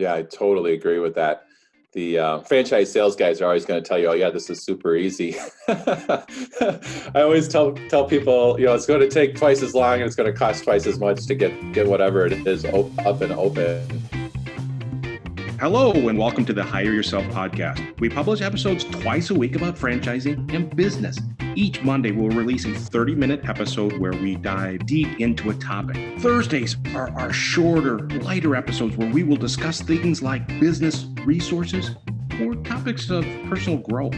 Yeah, I totally agree with that. The franchise sales guys are always going to tell you, "Oh, yeah, this is super easy." I always tell people, it's going to take twice as long and it's going to cost twice as much to get whatever it is up and open. Hello, and welcome to the Hire Yourself podcast. We publish episodes twice a week about franchising and business. Each Monday, we'll release a 30-minute episode where we dive deep into a topic. Thursdays are our shorter, lighter episodes where we will discuss things like business resources or topics of personal growth.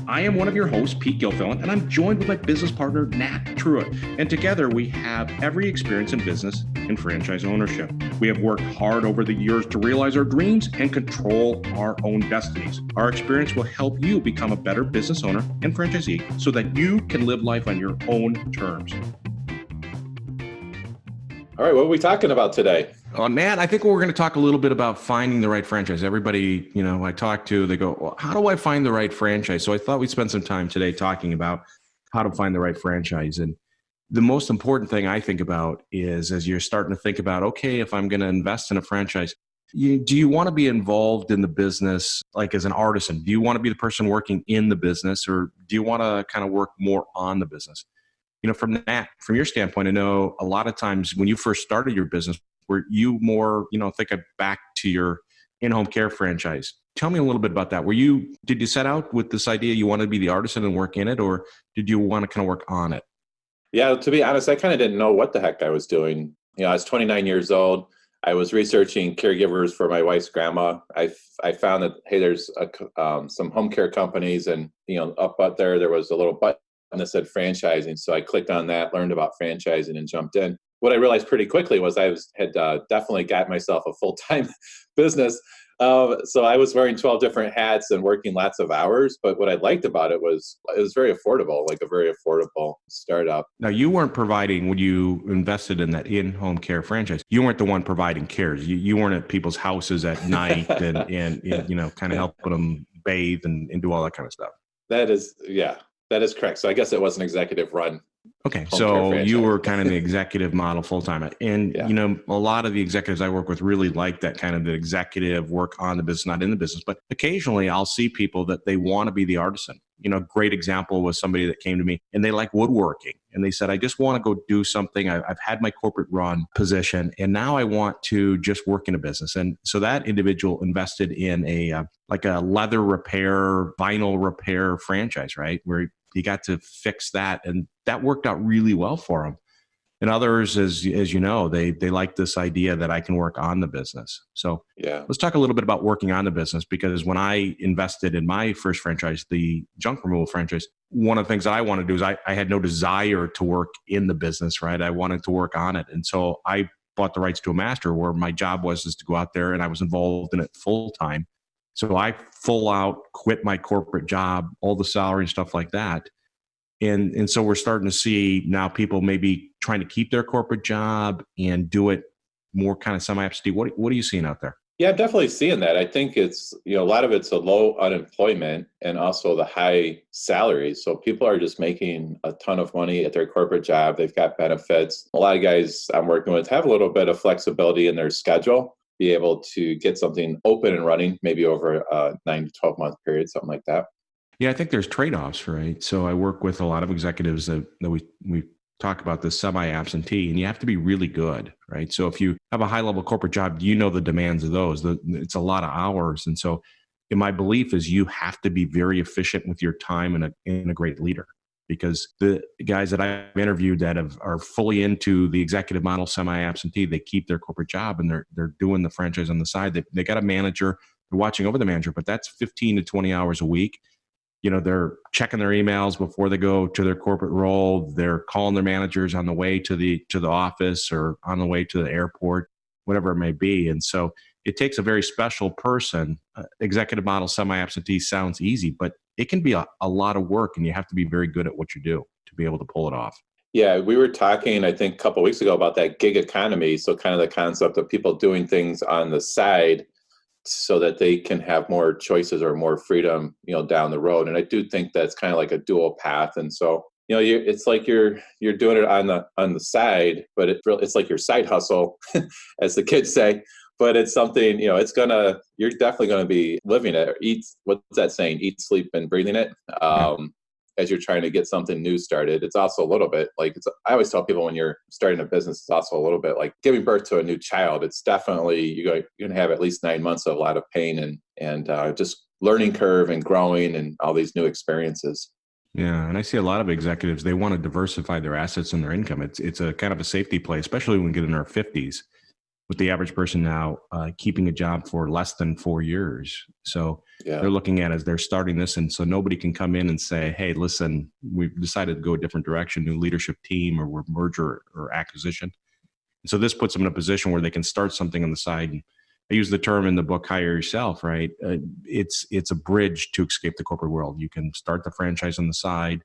I am one of your hosts, Pete Gilfillan, and I'm joined with my business partner, Nat Truitt. And together we have every experience in business and franchise ownership. We have worked hard over the years to realize our dreams and control our own destinies. Our experience will help you become a better business owner and franchisee so that you can live life on your own terms. All right, what are we talking about today? Nat, I think we're going to talk a little bit about finding the right franchise. Everybody, I talk to, they go, well, how do I find the right franchise? So I thought we'd spend some time today talking about how to find the right franchise. And the most important thing I think about is as you're starting to think about, okay, if I'm going to invest in a franchise, do you want to be involved in the business like as an artisan? Do you want to be the person working in the business, or do you want to kind of work more on the business? From your standpoint, I know a lot of times when you first started your business, were you more, think back to your in-home care franchise. Tell me a little bit about that. Did you set out with this idea you wanted to be the artisan and work in it, or did you want to kind of work on it? Yeah, to be honest, I kind of didn't know what the heck I was doing. I was 29 years old. I was researching caregivers for my wife's grandma. I found that, hey, there's some home care companies, and up there was a little button that said franchising. So I clicked on that, learned about franchising, and jumped in. What I realized pretty quickly was I had definitely got myself a full-time business. So I was wearing 12 different hats and working lots of hours. But what I liked about it was very affordable, like a very affordable startup. Now, you weren't providing, when you invested in that in-home care franchise, you weren't the one providing cares. You weren't at people's houses at night and kind of helping them bathe and do all that kind of stuff. That is correct. So I guess it was an executive run. Okay, so you were kind of the executive model full-time. And, a lot of the executives I work with really like that kind of the executive work on the business, not in the business. But occasionally I'll see people that they want to be the artisan. A great example was somebody that came to me and they like woodworking. And they said, I just want to go do something. I've had my corporate run position and now I want to just work in a business. And so that individual invested in a leather repair, vinyl repair franchise, right? Where he got to fix that. And that worked out really well for him. And others, as you know, they like this idea that I can work on the business. So let's talk a little bit about working on the business, because when I invested in my first franchise, the junk removal franchise, one of the things that I wanted to do is I had no desire to work in the business, right? I wanted to work on it. And so I bought the rights to a master where my job was to go out there and I was involved in it full time. So I full out quit my corporate job, all the salary and stuff like that. And so we're starting to see now people maybe trying to keep their corporate job and do it more kind of semi-absentee. What are you seeing out there? Yeah, I'm definitely seeing that. I think it's, a lot of it's a low unemployment and also the high salaries. So people are just making a ton of money at their corporate job. They've got benefits. A lot of guys I'm working with have a little bit of flexibility in their schedule, be able to get something open and running, maybe over a 9 to 12 month period, something like that. Yeah, I think there's trade-offs, right? So I work with a lot of executives that we talk about this semi-absentee, and you have to be really good, right? So if you have a high-level corporate job, the demands of those. It's a lot of hours. And so my belief is you have to be very efficient with your time and a great leader, because the guys that I've interviewed that are fully into the executive model semi-absentee, they keep their corporate job and they're doing the franchise on the side. They got a manager, they're watching over the manager, but that's 15 to 20 hours a week. They're checking their emails before they go to their corporate role. They're calling their managers on the way to the office or on the way to the airport, whatever it may be. And so it takes a very special person. Executive model semi-absentee sounds easy, but it can be a lot of work, and you have to be very good at what you do to be able to pull it off. Yeah, we were talking, I think, a couple of weeks ago about that gig economy. So kind of the concept of people doing things on the side so that they can have more choices or more freedom, down the road. And I do think that's kind of like a dual path. And so, it's like you're doing it on the side, but it's like your side hustle, as the kids say. but it's something, you're definitely going to be living it, or what's that saying? Eat, sleep, and breathing it. As you're trying to get something new started. It's also a little bit like, I always tell people when you're starting a business, it's also a little bit like giving birth to a new child. It's definitely, you're going to have at least 9 months of a lot of pain and just learning curve and growing and all these new experiences. Yeah. And I see a lot of executives, they want to diversify their assets and their income. It's a kind of a safety play, especially when we get in our 50s, with the average person now keeping a job for less than 4 years. So they're looking at as they're starting this. And so nobody can come in and say, hey, listen, we've decided to go a different direction, new leadership team, or we're merger or acquisition. And so this puts them in a position where they can start something on the side. And I use the term in the book, hire yourself, right? It's a bridge to escape the corporate world. You can start the franchise on the side,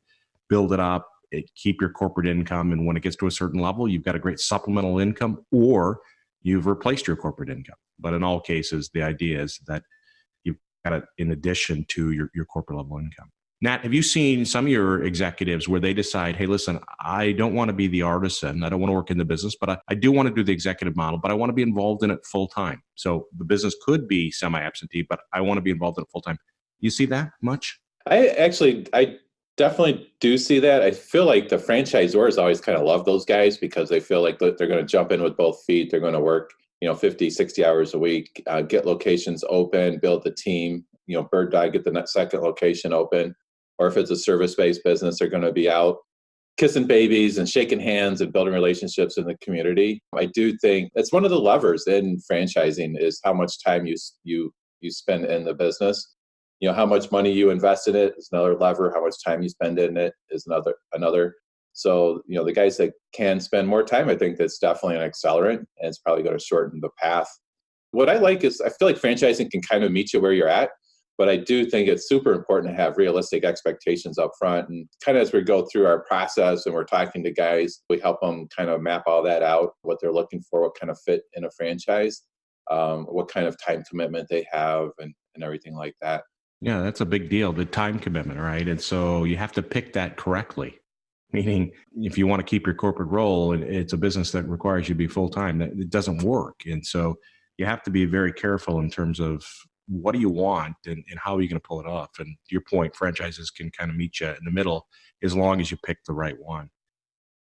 build it up, keep your corporate income. And when it gets to a certain level, you've got a great supplemental income, or you've replaced your corporate income. But in all cases, the idea is that you've got it in addition to your corporate level income. Nat, have you seen some of your executives where they decide, hey, listen, I don't want to be the artisan. I don't want to work in the business, but I do want to do the executive model, but I want to be involved in it full time. So the business could be semi-absentee, but I want to be involved in it full time. You see that much? I definitely do see that. I feel like the franchisors always kind of love those guys because they feel like they're going to jump in with both feet. They're going to work, 50, 60 hours a week, get locations open, build the team, bird dog, get the next second location open. Or if it's a service-based business, they're going to be out kissing babies and shaking hands and building relationships in the community. I do think that's one of the levers in franchising is how much time you spend in the business. How much money you invest in it is another lever. How much time you spend in it is another. So, the guys that can spend more time, I think that's definitely an accelerant, and it's probably going to shorten the path. What I like is I feel like franchising can kind of meet you where you're at, but I do think it's super important to have realistic expectations up front. And kind of as we go through our process and we're talking to guys, we help them kind of map all that out, what they're looking for, what kind of fit in a franchise, what kind of time commitment they have and everything like that. Yeah, that's a big deal, the time commitment, right? And so you have to pick that correctly. Meaning, if you want to keep your corporate role and it's a business that requires you to be full-time, it doesn't work. And so you have to be very careful in terms of what do you want and how are you going to pull it off? And to your point, franchises can kind of meet you in the middle as long as you pick the right one.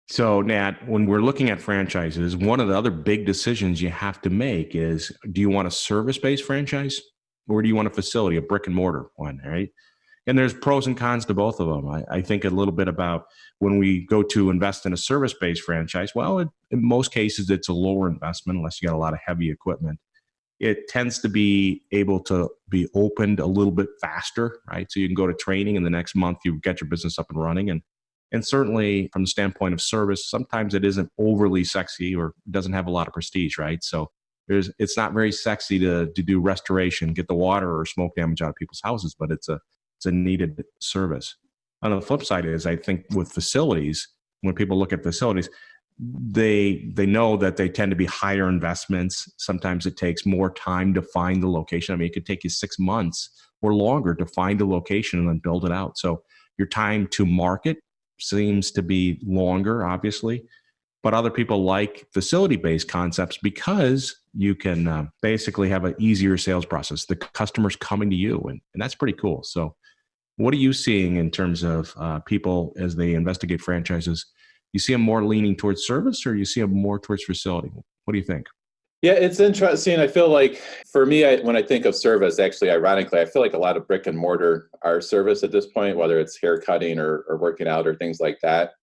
So Nat, when we're looking at franchises, one of the other big decisions you have to make is, do you want a service-based franchise or do you want a facility, a brick and mortar one, right? And there's pros and cons to both of them. I think a little bit about when we go to invest in a service-based franchise, well, in most cases, it's a lower investment unless you got a lot of heavy equipment. It tends to be able to be opened a little bit faster, right? So you can go to training and the next month you've got your business up and running. And certainly from the standpoint of service, sometimes it isn't overly sexy or doesn't have a lot of prestige, right? So it's not very sexy to do restoration, get the water or smoke damage out of people's houses, but it's a needed service. On the flip side is, I think with facilities, when people look at facilities, they know that they tend to be higher investments. Sometimes it takes more time to find the location. I mean, it could take you 6 months or longer to find a location and then build it out. So your time to market seems to be longer, obviously. But other people like facility-based concepts because you can basically have an easier sales process. The customer's coming to you, and that's pretty cool. So what are you seeing in terms of people as they investigate franchises? You see them more leaning towards service or you see them more towards facility? What do you think? Yeah, it's interesting. I feel like for me, when I think of service, actually, ironically, I feel like a lot of brick and mortar are service at this point, whether it's hair cutting or working out or things like that.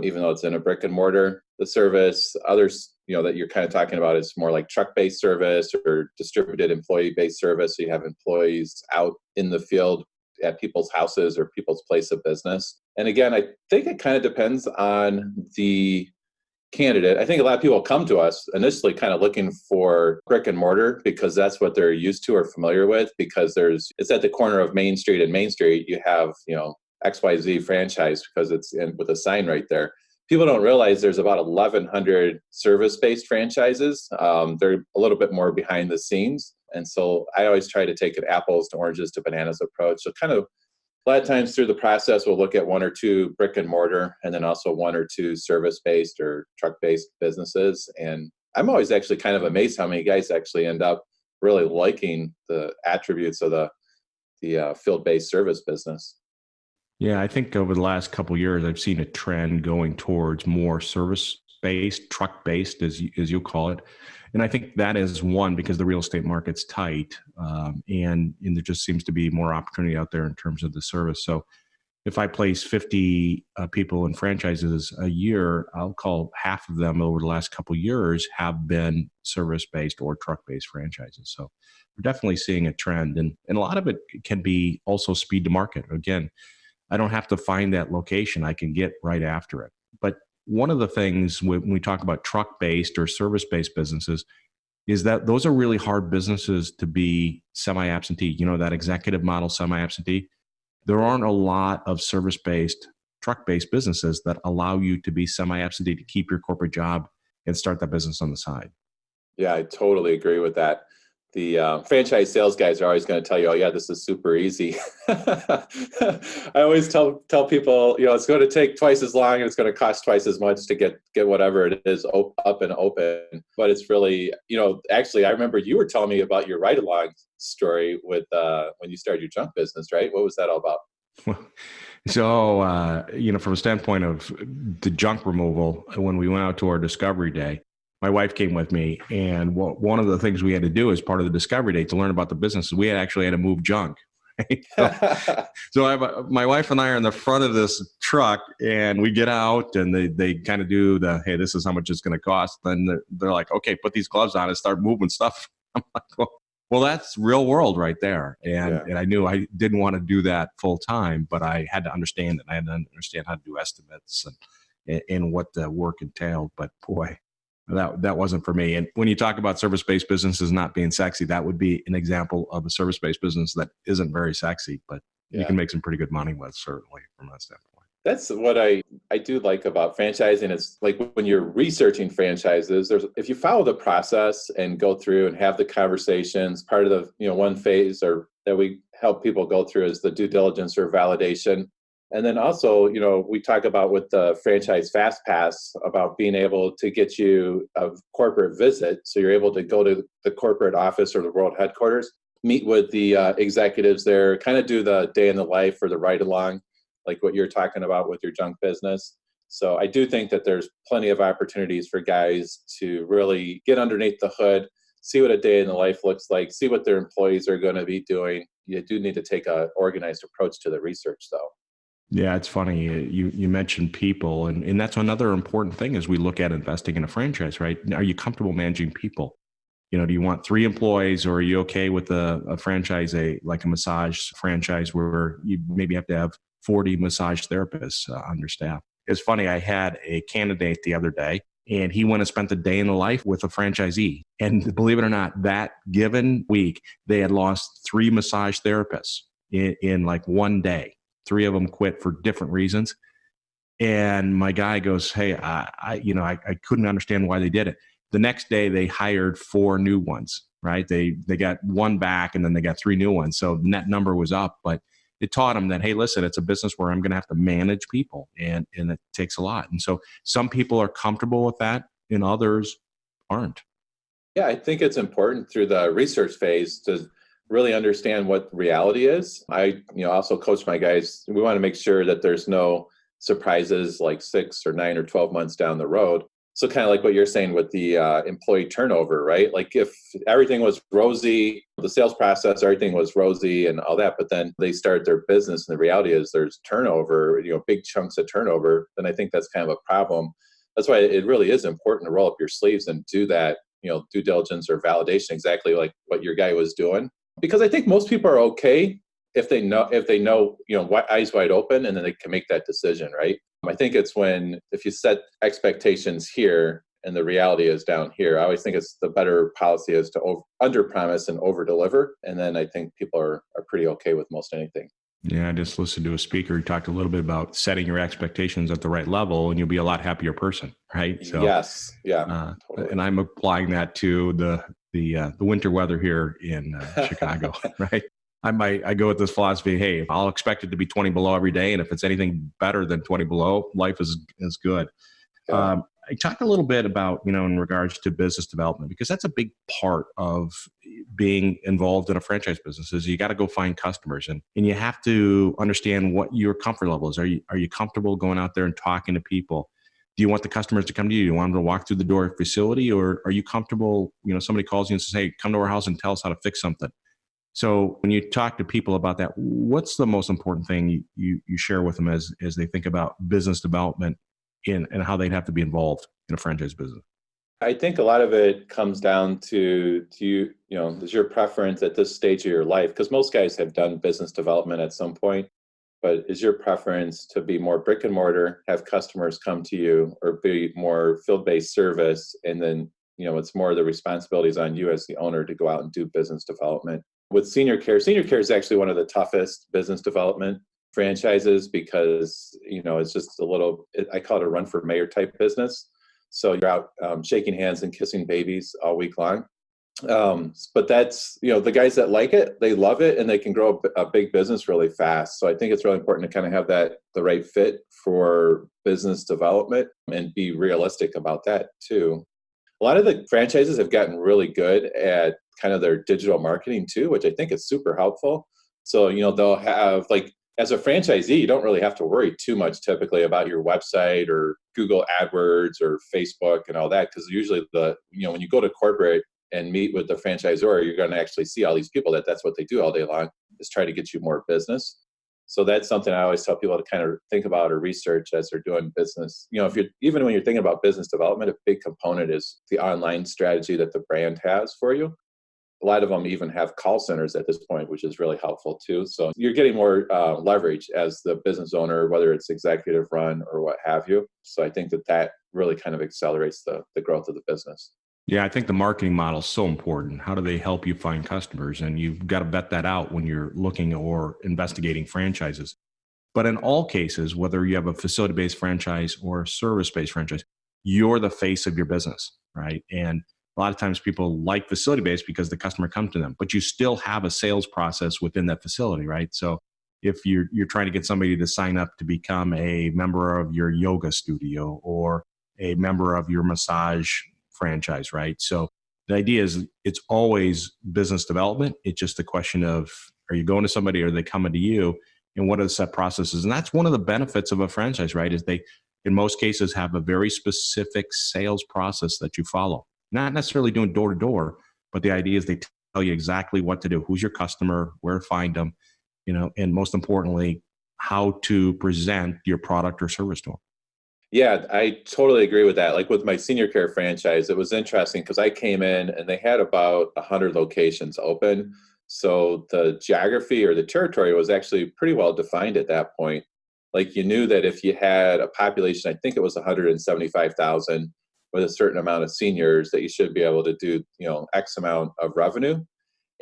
Even though it's in a brick and mortar, the service, others, that you're kind of talking about is more like truck-based service or distributed employee-based service. So you have employees out in the field at people's houses or people's place of business. And again, I think it kind of depends on the candidate. I think a lot of people come to us initially kind of looking for brick and mortar because that's what they're used to or familiar with, because it's at the corner of Main Street and Main Street. You have, XYZ franchise because it's in with a sign right there. People don't realize there's about 1,100 service-based franchises. They're a little bit more behind the scenes. And so I always try to take an apples to oranges to bananas approach. So kind of a lot of times through the process, we'll look at 1 or 2 brick and mortar and then also 1 or 2 service-based or truck-based businesses. And I'm always actually kind of amazed how many guys actually end up really liking the attributes of the field-based service business. Yeah, I think over the last couple of years, I've seen a trend going towards more service-based, truck-based, as you call it. And I think that is one, because the real estate market's tight, and there just seems to be more opportunity out there in terms of the service. So if I place 50 people in franchises a year, I'll call half of them over the last couple of years have been service-based or truck-based franchises. So we're definitely seeing a trend. And a lot of it can be also speed to market. Again, I don't have to find that location. I can get right after it. But one of the things when we talk about truck-based or service-based businesses is that those are really hard businesses to be semi-absentee. You know, that executive model semi-absentee. There aren't a lot of service-based, truck-based businesses that allow you to be semi-absentee to keep your corporate job and start that business on the side. Yeah, I totally agree with that. The franchise sales guys are always going to tell you, "Oh yeah, this is super easy." I always tell people, it's going to take twice as long and it's going to cost twice as much to get whatever it is up and open. But it's really, actually, I remember you were telling me about your ride-along story with when you started your junk business, right? What was that all about? So, from a standpoint of the junk removal, when we went out to our discovery day, my wife came with me, and one of the things we had to do as part of the discovery day to learn about the business, we actually had to move junk. Right? So my wife and I are in the front of this truck, and we get out, and they kind of do hey, this is how much it's going to cost. Then they're like, okay, put these gloves on and start moving stuff. I'm like, well, that's real world right there. And I knew I didn't want to do that full time, but I had to understand it. I had to understand how to do estimates and what the work entailed. But boy, that wasn't for me. And when you talk about service-based businesses not being sexy, that would be an example of a service-based business that isn't very sexy, but you can make some pretty good money with, certainly, from that standpoint. That's what I do like about franchising. It's like when you're researching franchises, if you follow the process and go through and have the conversations, part of the one phase that we help people go through is the due diligence or validation. And then also, we talk about with the franchise fast pass about being able to get you a corporate visit. So you're able to go to the corporate office or the world headquarters, meet with the executives there, kind of do the day in the life or the ride along, like what you're talking about with your junk business. So I do think that there's plenty of opportunities for guys to really get underneath the hood, see what a day in the life looks like, see what their employees are going to be doing. You do need to take an organized approach to the research, though. Yeah, it's funny. You mentioned people, and that's another important thing as we look at investing in a franchise, right? Are you comfortable managing people? Do you want 3 employees, or are you okay with a franchise, like a massage franchise where you maybe have to have 40 massage therapists on your staff? It's funny. I had a candidate the other day, and he went and spent the day in the life with a franchisee. And believe it or not, that given week, they had lost 3 massage therapists in like one day. 3 of them quit for different reasons. And my guy goes, hey, I couldn't understand why they did it. The next day they hired 4 new ones, right? They got 1 back, and then they got 3 new ones. So the net number was up, but it taught them that, hey, listen, it's a business where I'm going to have to manage people, and it takes a lot. And so some people are comfortable with that and others aren't. Yeah, I think it's important through the research phase to really understand what reality is. I also coach my guys. We want to make sure that there's no surprises like 6 or 9 or 12 months down the road. So kind of like what you're saying with the employee turnover, right? Like if everything was rosy, the sales process, everything was rosy and all that, but then they start their business and the reality is there's turnover, big chunks of turnover, then I think that's kind of a problem. That's why it really is important to roll up your sleeves and do that, due diligence or validation, exactly like what your guy was doing. Because I think most people are okay if they know, eyes wide open, and then they can make that decision, right? I think it's if you set expectations here and the reality is down here, I always think it's the better policy is to under promise and over deliver. And then I think people are pretty okay with most anything. Yeah, I just listened to a speaker who talked a little bit about setting your expectations at the right level, and you'll be a lot happier person, right? So, yes, yeah, totally. And I'm applying that to the winter weather here in Chicago, right? I go with this philosophy, hey, I'll expect it to be 20 below every day, and if it's anything better than 20 below, life is good. Yeah. I talk a little bit about, in regards to business development, because that's a big part of being involved in a franchise business is you got to go find customers and you have to understand what your comfort level is. Are you comfortable going out there and talking to people? Do you want the customers to come to you? Do you want them to walk through the door of facility, or are you comfortable, somebody calls you and says, hey, come to our house and tell us how to fix something? So when you talk to people about that, what's the most important thing you share with them as they think about business development and how they'd have to be involved in a franchise business? I think a lot of it comes down to you, is your preference at this stage of your life? Because most guys have done business development at some point, but is your preference to be more brick and mortar, have customers come to you, or be more field-based service? And then, it's more the responsibilities on you as the owner to go out and do business development. With senior care is actually one of the toughest business development franchises because, it's just I call it a run for mayor type business. So you're out shaking hands and kissing babies all week long. But that's, the guys that like it, they love it, and they can grow a big business really fast. So I think it's really important to kind of have the right fit for business development and be realistic about that too. A lot of the franchises have gotten really good at kind of their digital marketing too, which I think is super helpful. So, they'll have as a franchisee, you don't really have to worry too much typically about your website or Google AdWords or Facebook and all that. Because usually when you go to corporate and meet with the franchisor, you're going to actually see all these people that's what they do all day long, is try to get you more business. So that's something I always tell people to kind of think about or research as they're doing business. Even when you're thinking about business development, a big component is the online strategy that the brand has for you. A lot of them even have call centers at this point, which is really helpful too. So you're getting more leverage as the business owner, whether it's executive run or what have you. So I think that really kind of accelerates the growth of the business. Yeah, I think the marketing model is so important. How do they help you find customers? And you've got to vet that out when you're looking or investigating franchises. But in all cases, whether you have a facility-based franchise or a service-based franchise, you're the face of your business, right? And a lot of times people like facility-based because the customer comes to them, but you still have a sales process within that facility, right? So if you're trying to get somebody to sign up to become a member of your yoga studio or a member of your massage franchise, right? So the idea is it's always business development. It's just a question of, are you going to somebody or are they coming to you? And what are the set processes? And that's one of the benefits of a franchise, right? Is they, in most cases, have a very specific sales process that you follow. Not necessarily doing door to door, but the idea is they tell you exactly what to do. Who's your customer, where to find them, and most importantly, how to present your product or service to them. Yeah, I totally agree with that. Like with my senior care franchise, it was interesting because I came in and they had about 100 locations open. So the geography or the territory was actually pretty well defined at that point. Like you knew that if you had a population, I think it was 175,000 with a certain amount of seniors, that you should be able to do, X amount of revenue.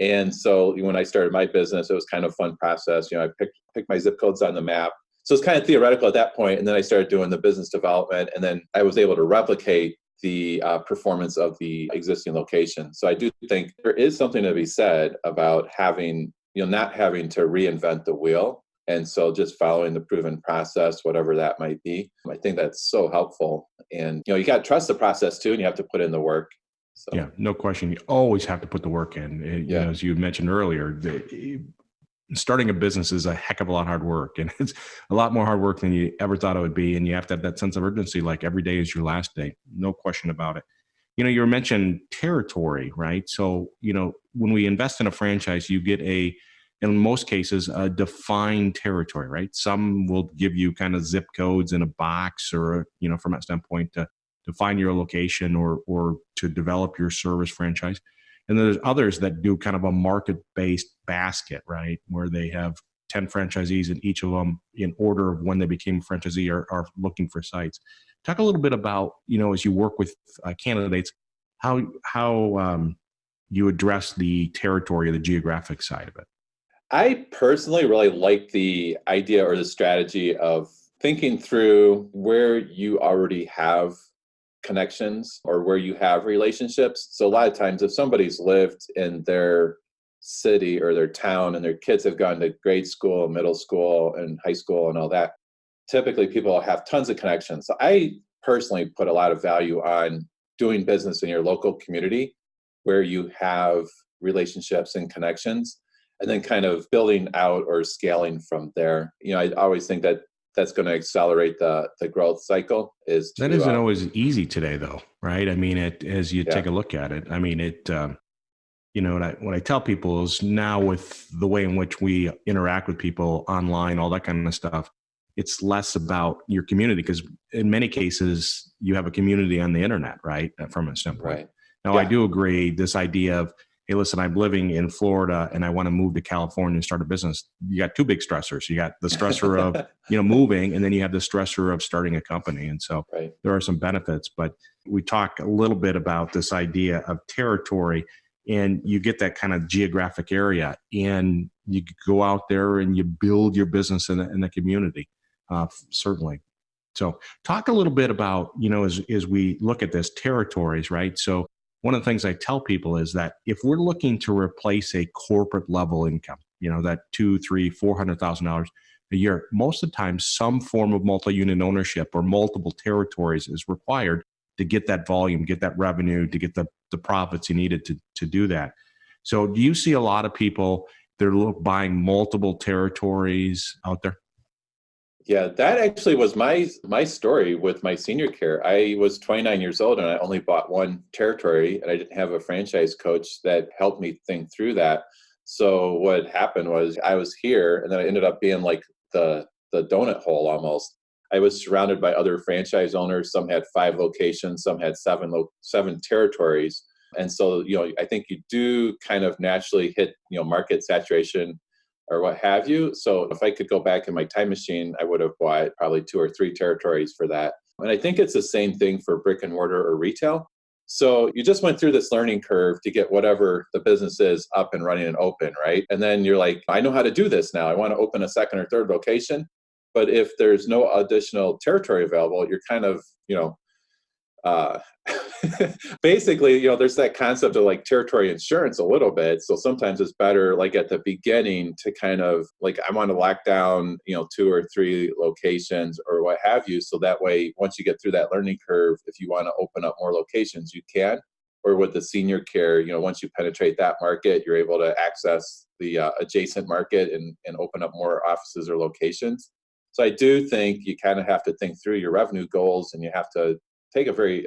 And so when I started my business, it was kind of a fun process. I picked my zip codes on the map. So it's kind of theoretical at that point. And then I started doing the business development, and then I was able to replicate the performance of the existing location. So I do think there is something to be said about having, not having to reinvent the wheel. And so just following the proven process, whatever that might be, I think that's so helpful. And, you got to trust the process too, and you have to put in the work. So. Yeah, no question. You always have to put the work in. As you mentioned earlier, starting a business is a heck of a lot of hard work, and it's a lot more hard work than you ever thought it would be. And you have to have that sense of urgency, like every day is your last day. No question about it. You mentioned territory, right? So, when we invest in a franchise, you get in most cases, a defined territory, right? Some will give you kind of zip codes in a box or, from that standpoint to find your location or to develop your service franchise. And there's others that do kind of a market-based basket, right? Where they have 10 franchisees and each of them in order of when they became a franchisee are looking for sites. Talk a little bit about, as you work with candidates, how you address the territory or the geographic side of it. I personally really like the idea or the strategy of thinking through where you already have connections or where you have relationships. So a lot of times if somebody's lived in their city or their town and their kids have gone to grade school, middle school, and high school and all that, typically people have tons of connections. So I personally put a lot of value on doing business in your local community where you have relationships and connections, and then kind of building out or scaling from there. I always think that that's going to accelerate the growth cycle. That isn't always easy today, though, right? I mean, as you take a look at it, I mean, what I tell people is now with the way in which we interact with people online, all that kind of stuff, it's less about your community, because in many cases you have a community on the internet, right? From a standpoint. Right. Now, I do agree this idea of, hey, listen, I'm living in Florida and I want to move to California and start a business. You got two big stressors. You got the stressor of, moving, and then you have the stressor of starting a company. And so there are some benefits, but we talk a little bit about this idea of territory, and you get that kind of geographic area, and you go out there and you build your business in the community, certainly. So talk a little bit about, as we look at this, territories, right? So one of the things I tell people is that if we're looking to replace a corporate level income, that $200,000, $300,000, $400,000 a year, most of the time, some form of multi-unit ownership or multiple territories is required to get that volume, get that revenue, to get the profits you needed to do that. So do you see a lot of people, they're buying multiple territories out there? Yeah, that actually was my story with my senior care. I was 29 years old and I only bought one territory, and I didn't have a franchise coach that helped me think through that. So what happened was I was here, and then I ended up being like the donut hole almost. I was surrounded by other franchise owners. Some had 5 locations, some had 7 territories. And so, I think you do kind of naturally hit, market saturation or what have you. So if I could go back in my time machine, I would have bought probably 2 or 3 territories for that. And I think it's the same thing for brick and mortar or retail. So you just went through this learning curve to get whatever the business is up and running and open, right? And then you're like, I know how to do this now. I want to open a 2nd or 3rd location. But if there's no additional territory available, you're kind of, basically, there's that concept of like territory insurance a little bit. So sometimes it's better, like at the beginning, to kind of like, I want to lock down, 2 or 3 locations or what have you. So that way, once you get through that learning curve, if you want to open up more locations, you can. Or with the senior care, once you penetrate that market, you're able to access the adjacent market and open up more offices or locations. So I do think you kind of have to think through your revenue goals, and you have to take a very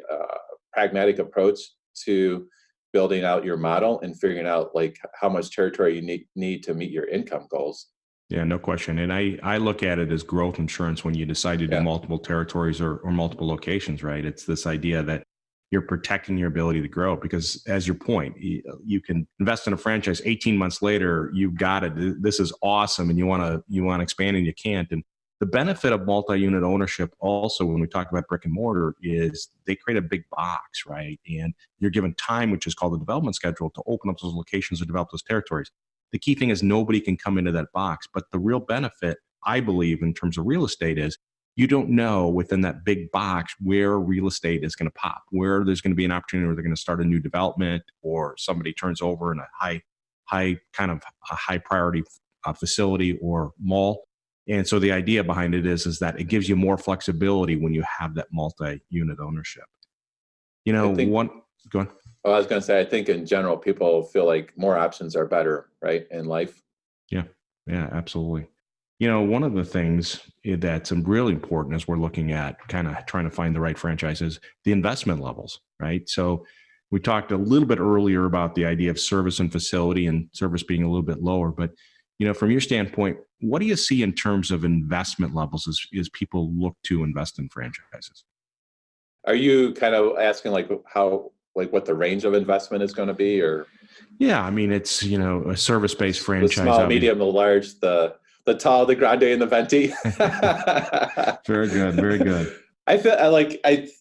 pragmatic approach to building out your model and figuring out like how much territory you need to meet your income goals. Yeah, no question. And I look at it as growth insurance when you decide to do multiple territories or multiple locations, right? It's this idea that you're protecting your ability to grow, because as your point, you can invest in a franchise 18 months later, you've got it. This is awesome. And you want to expand and you can't. And the benefit of multi-unit ownership also, when we talk about brick and mortar, is they create a big box, right? And you're given time, which is called the development schedule, to open up those locations or develop those territories. The key thing is nobody can come into that box. But the real benefit, I believe, in terms of real estate is you don't know within that big box where real estate is going to pop, where there's going to be an opportunity where they're going to start a new development, or somebody turns over in a high priority facility or mall. And so the idea behind it is that it gives you more flexibility when you have that multi-unit ownership. Go on. Well, I was going to say, I think in general, people feel like more options are better, right, in life. Yeah, absolutely. One of the things that's really important as we're looking at kind of trying to find the right franchise is the investment levels, right? So we talked a little bit earlier about the idea of service and facility, and service being a little bit lower, but from your standpoint, what do you see in terms of investment levels as people look to invest in franchises? Are you kind of asking like what the range of investment is going to be, or? Yeah, I mean, it's, a service-based franchise. The small, medium, the large, the tall, the grande, and the venti. Very good. Very good. I feel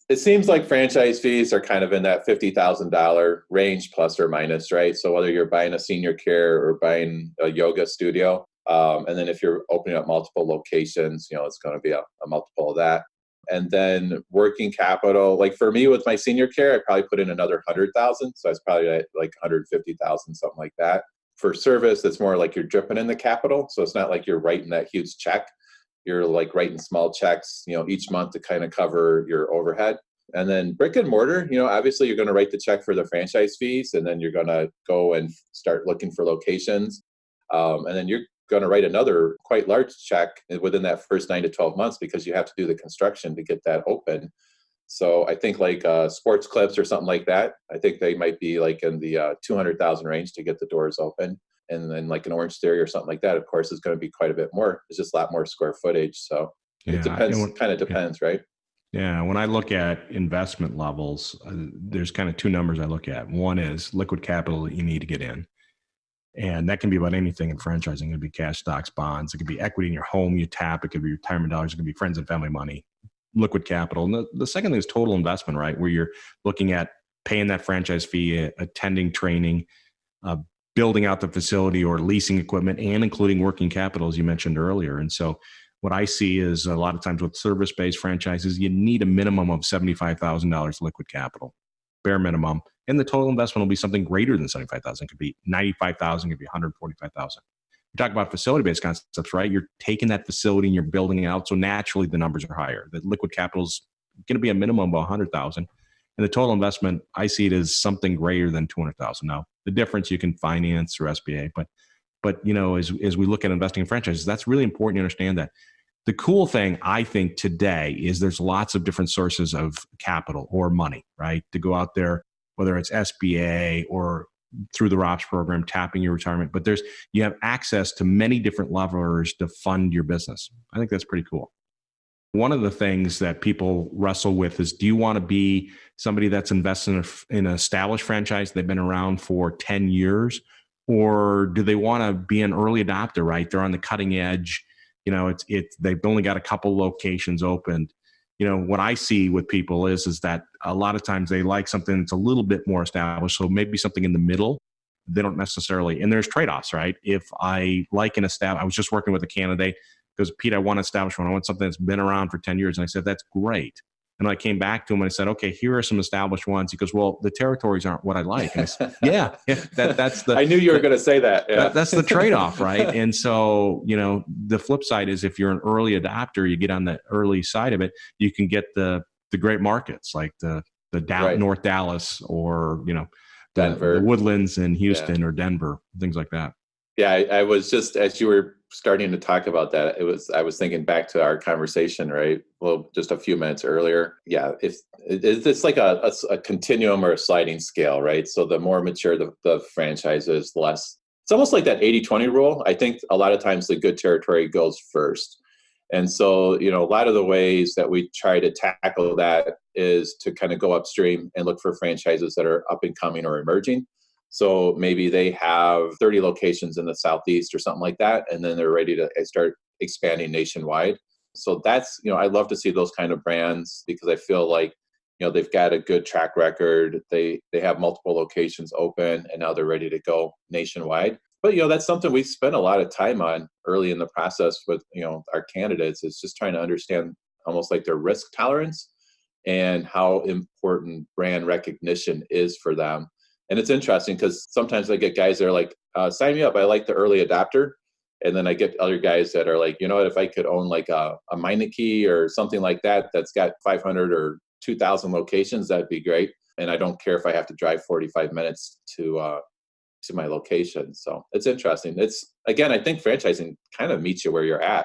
it seems like franchise fees are kind of in that $50,000 range, plus or minus, right? So whether you're buying a senior care or buying a yoga studio, and then if you're opening up multiple locations, it's going to be a multiple of that. And then working capital, like for me with my senior care, I probably put in another 100,000. So it's probably like 150,000, something like that. For service, it's more like you're dripping in the capital. So it's not like you're writing that huge check. you're like writing small checks, each month to kind of cover your overhead. And then brick and mortar, obviously you're going to write the check for the franchise fees, and then you're going to go and start looking for locations. And then you're going to write another quite large check within that first 9 to 12 months because you have to do the construction to get that open. So I think like sports clips or something like that, I think they might be like in the 200,000 range to get the doors open. And then like an Orange Theory or something like that, of course, is going to be quite a bit more. It's just a lot more square footage. So it depends, kind of depends, right? Yeah. When I look at investment levels, there's kind of two numbers I look at. One is liquid capital that you need to get in. And that can be about anything in franchising. It could be cash, stocks, bonds. It could be equity in your home you tap. It could be retirement dollars. It could be friends and family money, liquid capital. And the second thing is total investment, right? Where you're looking at paying that franchise fee, attending training, building out the facility or leasing equipment, and including working capital, as you mentioned earlier. And so what I see is a lot of times with service-based franchises, you need a minimum of $75,000 liquid capital, bare minimum. And the total investment will be something greater than $75,000. It could be $95,000, it could be $145,000. We talk about facility-based concepts, right? You're taking that facility and you're building it out. So naturally the numbers are higher. The liquid capital is going to be a minimum of $100,000. And the total investment, I see it as something greater than $200,000. Now, the difference you can finance through SBA, but as we look at investing in franchises, that's really important to understand that. The cool thing I think today is there's lots of different sources of capital or money, right? To go out there, whether it's SBA or through the ROPS program, tapping your retirement, but you have access to many different levers to fund your business. I think that's pretty cool. One of the things that people wrestle with is, do you want to be somebody that's invested in an established franchise? They've been around for 10 years, or do they want to be an early adopter, right? They're on the cutting edge. They've only got a couple locations opened. What I see with people is that a lot of times they like something that's a little bit more established. So maybe something in the middle. They don't necessarily, and there's trade-offs, right? If I like I was just working with a candidate. Goes, Pete, I want an established one. I want something that's been around for 10 years. And I said, that's great. And I came back to him and I said, okay, here are some established ones. He goes, well, the territories aren't what I like. And I said, yeah, that's the. I knew you were going to say that. Yeah. That's the trade-off, right? And so, the flip side is if you're an early adopter, you get on the early side of it, you can get the great markets like the right. North Dallas or, Denver, the Woodlands in Houston or Denver, things like that. Yeah, I was just, as you were starting to talk about that, I was thinking back to our conversation, right? Well, just a few minutes earlier. Yeah, it's like a continuum or a sliding scale, right? So the more mature the franchise is, the less. It's almost like that 80-20 rule. I think a lot of times the good territory goes first. And so, a lot of the ways that we try to tackle that is to kind of go upstream and look for franchises that are up and coming or emerging. So maybe they have 30 locations in the Southeast or something like that, and then they're ready to start expanding nationwide. So that's, I love to see those kind of brands because I feel like, they've got a good track record. They have multiple locations open, and now they're ready to go nationwide. But, that's something we spent a lot of time on early in the process with, our candidates, is just trying to understand almost like their risk tolerance and how important brand recognition is for them. And it's interesting because sometimes I get guys that are like, sign me up. I like the early adopter. And then I get other guys that are like, if I could own like a Meineke or something like that, that's got 500 or 2,000 locations, that'd be great. And I don't care if I have to drive 45 minutes to my location. So it's interesting. Again, I think franchising kind of meets you where you're at.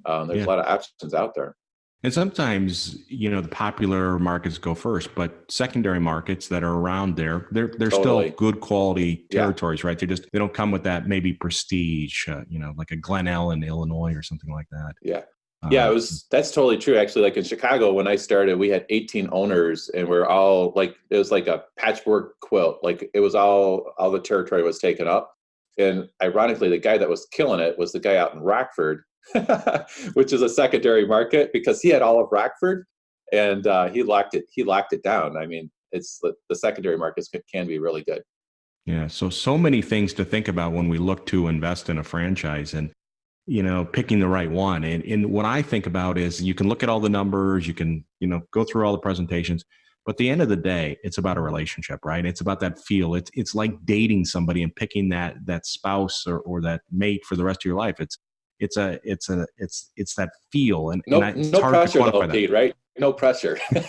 There's a lot of options out there. And sometimes, the popular markets go first, but secondary markets that are around there, they're totally still good quality territories, right? They don't come with that maybe prestige, like a Glen Ellen, Illinois or something like that. Yeah. That's totally true. Actually, like in Chicago, when I started, we had 18 owners and we're all like, it was like a patchwork quilt. Like it was all the territory was taken up. And ironically, the guy that was killing it was the guy out in Rockford, which is a secondary market, because he had all of Rockford and he locked it down. I mean, it's the secondary markets can be really good. Yeah. So many things to think about when we look to invest in a franchise and, picking the right one. And what I think about is you can look at all the numbers, you can, go through all the presentations, but at the end of the day, it's about a relationship, right? It's about that feel. It's like dating somebody and picking that spouse or that mate for the rest of your life. it's that feel. And no it's no hard pressure to quantify though, that. Pete, right? No pressure. Well,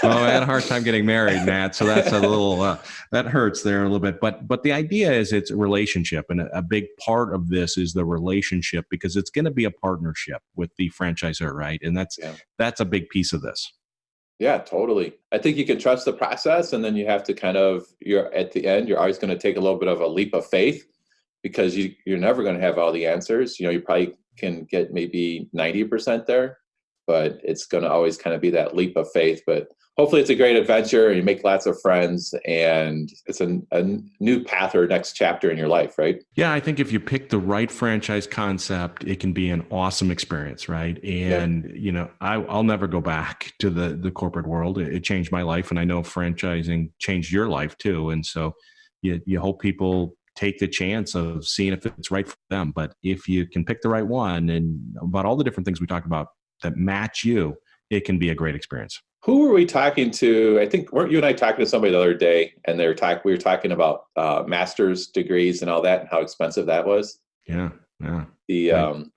I had a hard time getting married, Nat. So that's a little, that hurts there a little bit. But the idea is it's a relationship. And a big part of this is the relationship, because it's going to be a partnership with the franchisor, right? And that's a big piece of this. Yeah, totally. I think you can trust the process, and then you have to you're at the end, you're always going to take a little bit of a leap of faith, because you're never going to have all the answers. You probably can get maybe 90% there, but it's going to always kind of be that leap of faith. But hopefully it's a great adventure and you make lots of friends, and it's a new path or next chapter in your life, right? Yeah, I think if you pick the right franchise concept, it can be an awesome experience, right? And, I'll never go back to the corporate world. It changed my life, and I know franchising changed your life too. And so you hope people take the chance of seeing if it's right for them. But if you can pick the right one, and about all the different things we talked about that match you, it can be a great experience. Who were we talking to? I think, weren't you and I talking to somebody the other day, and we were talking about master's degrees and all that, and how expensive that was? Yeah. I don't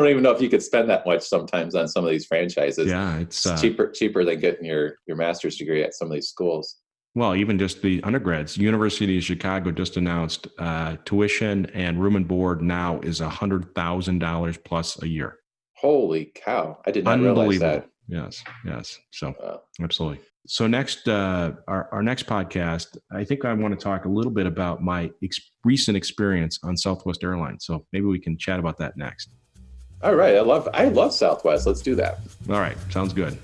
even know if you could spend that much sometimes on some of these franchises. Yeah, it's cheaper than getting your master's degree at some of these schools. Well, even just the undergrads. University of Chicago just announced tuition and room and board now is $100,000 plus a year. Holy cow. I did not realize that. Yes. So absolutely. So next, our next podcast, I think I want to talk a little bit about my recent experience on Southwest Airlines. So maybe we can chat about that next. All right. I love Southwest. Let's do that. All right. Sounds good.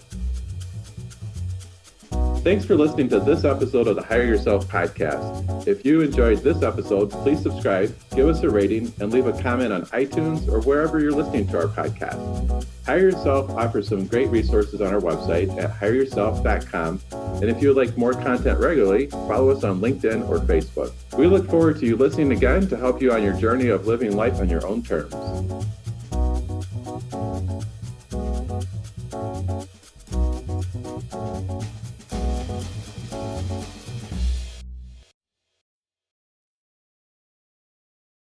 Thanks for listening to this episode of the Hire Yourself podcast. If you enjoyed this episode, please subscribe, give us a rating, and leave a comment on iTunes or wherever you're listening to our podcast. Hire Yourself offers some great resources on our website at hireyourself.com. And if you would like more content regularly, follow us on LinkedIn or Facebook. We look forward to you listening again to help you on your journey of living life on your own terms.